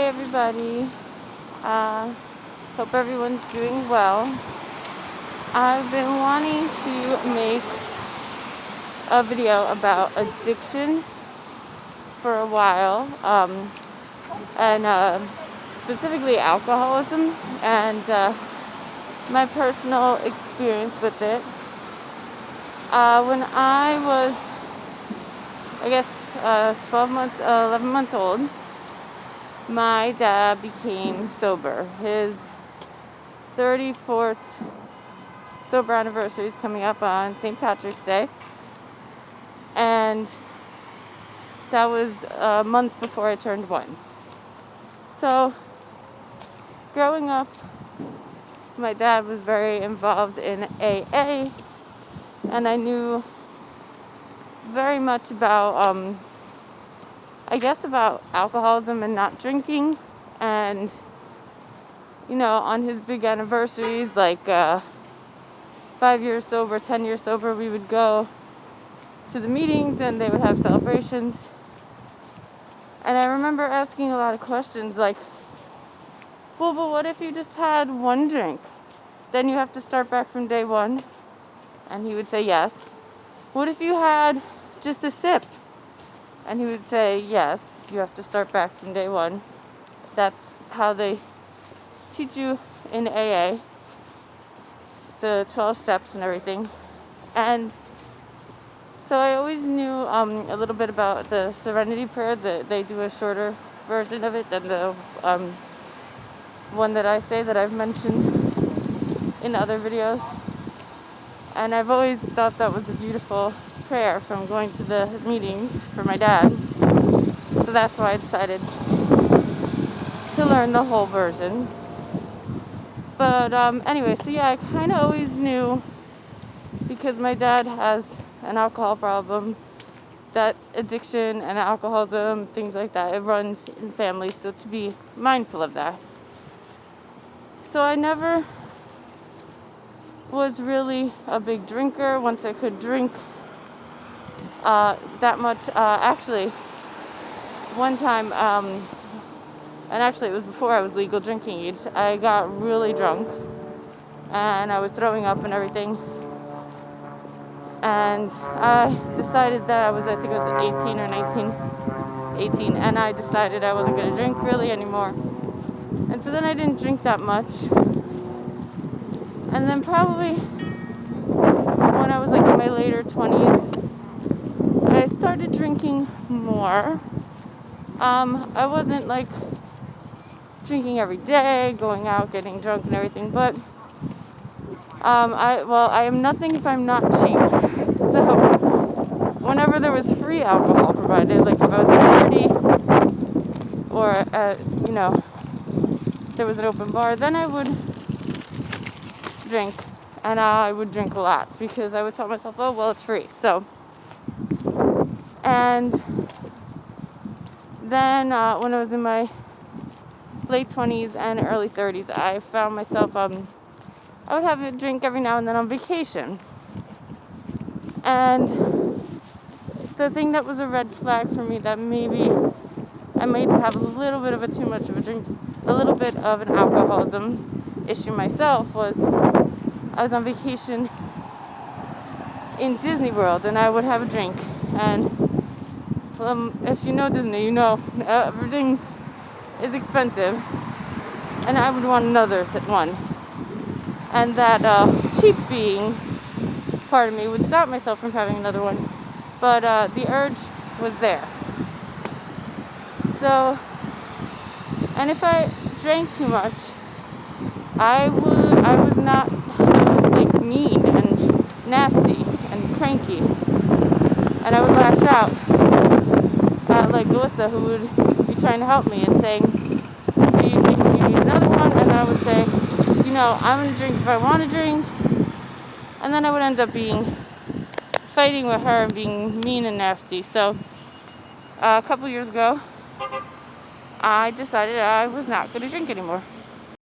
Hey everybody, hope everyone's doing well. I've been wanting to make a video about addiction for a while, and specifically alcoholism and my personal experience with it. When I was, 11 months old, my dad became sober. His 34th sober anniversary is coming up on St. Patrick's Day. And that was a month before I turned 1. So, growing up, my dad was very involved in AA, and I knew very much about, about alcoholism and not drinking. And, on his big anniversaries, like 5 years sober, 10 years sober, we would go to the meetings and they would have celebrations. And I remember asking a lot of questions like, well, but what if you just had one drink? Then you have to start back from day one. And he would say yes. What if you had just a sip? And he would say yes, you have to start back from day one. That's how they teach you in AA, the 12 steps and everything. And so I always knew a little bit about the Serenity Prayer. They do a shorter version of it than the one that I say that I've mentioned in other videos. And I've always thought that was a beautiful prayer from going to the meetings for my dad. So that's why I decided to learn the whole version. But anyway, so yeah, I kind of always knew, because my dad has an alcohol problem, that addiction and alcoholism, things like that, it runs in families, so to be mindful of that. So I never was really a big drinker once I could drink that much. Actually, one time, and actually it was before I was legal drinking age, I got really drunk and I was throwing up and everything. And I decided that I was 18 or 18, and I decided I wasn't going to drink really anymore. And so then I didn't drink that much. And then probably when I was in my later 20s, I started drinking more. I wasn't drinking every day, going out, getting drunk and everything, but I am nothing if I'm not cheap. So whenever there was free alcohol provided, like if I was at a party or there was an open bar, then I would drink, and I would drink a lot because I would tell myself, oh well, it's free. So, and then when I was in my late 20s and early 30s, I found myself I would have a drink every now and then on vacation. And the thing that was a red flag for me, that maybe I might have a little bit of a too much of a drink, a little bit of an alcoholism issue myself, was I was on vacation in Disney World and I would have a drink. And if you know Disney, you know everything is expensive. And I would want another one. And that cheap being part of me would stop myself from having another one. But the urge was there. So, and if I drank too much, I was mean and nasty and cranky. And I would lash out at Alyssa, who would be trying to help me and saying, do you think you need another one? And I would say, I'm going to drink if I want to drink. And then I would end up fighting with her and being mean and nasty. So a couple years ago, I decided I was not going to drink anymore.